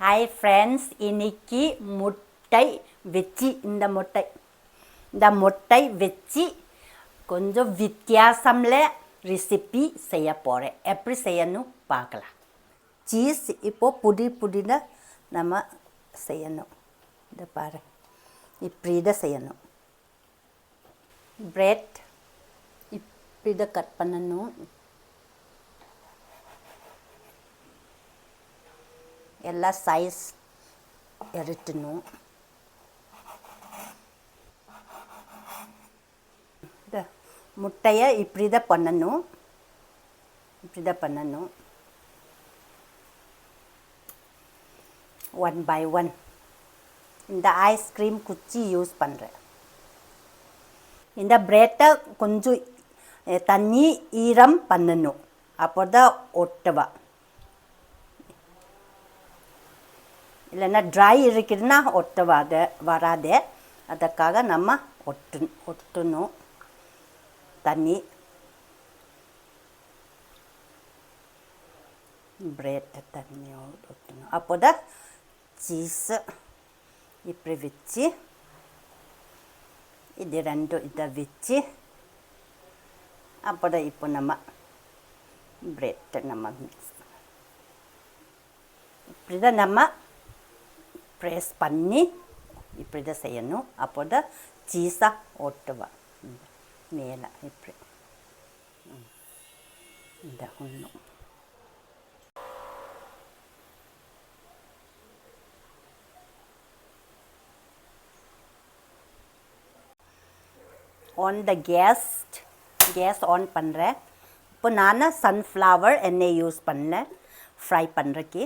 Hi friends, இன்னைக்கு முட்டை வச்சு இந்த முட்டை வச்சு கொஞ்சம் வித்தியாசம்ல ரெசிபி செய்ய போகிறேன். எப்படி செய்யணும் பார்க்கலாம். சீஸ் இப்போது புதினா நம்ம செய்யணும். இதை பாரு, இப்படி இதை செய்யணும். பிரெட் இப்படி இதை கட் பண்ணணும். ಎಲ್ಲ ಸೈಜ್ ಎರಟನು முட்டையை இப்படி தான் பண்ணணும். ஒன் பை ஒன் இந்த ஐஸ்கிரீம் குச்சி யூஸ் பண்ணுறேன். இந்த பிரெட்டை கொஞ்சம் தண்ணி ஈரம் பண்ணணும், அப்போ தான் ஒட்டுவா. இல்லைன்னா ட்ரை இருக்குதுன்னா வராது. அதுக்காக நம்ம ஒட்டணும். தண்ணி பிரெட் தண்ணி ஒட்டணும். அப்போ தான் சீஸு இப்படி வச்சு இது ரெண்டும் இதை வச்சு அப்போ தான் இப்போ நம்ம பிரெட்டை நம்ம மிக்ஸ் இப்படி தான் நம்ம ப்ரெஸ் பண்ணி இப்படி தான் செய்யணும். அப்போ தான் சீஸாக ஒட்டுவா மேலே இப்படி. இந்த ஒன்றும் கேஸ் ஆன் பண்ணுறேன். இப்போ நான் சன்ஃப்ளவர் எண்ணெய் யூஸ் பண்ணேன் ஃப்ரை பண்ணுறக்கு.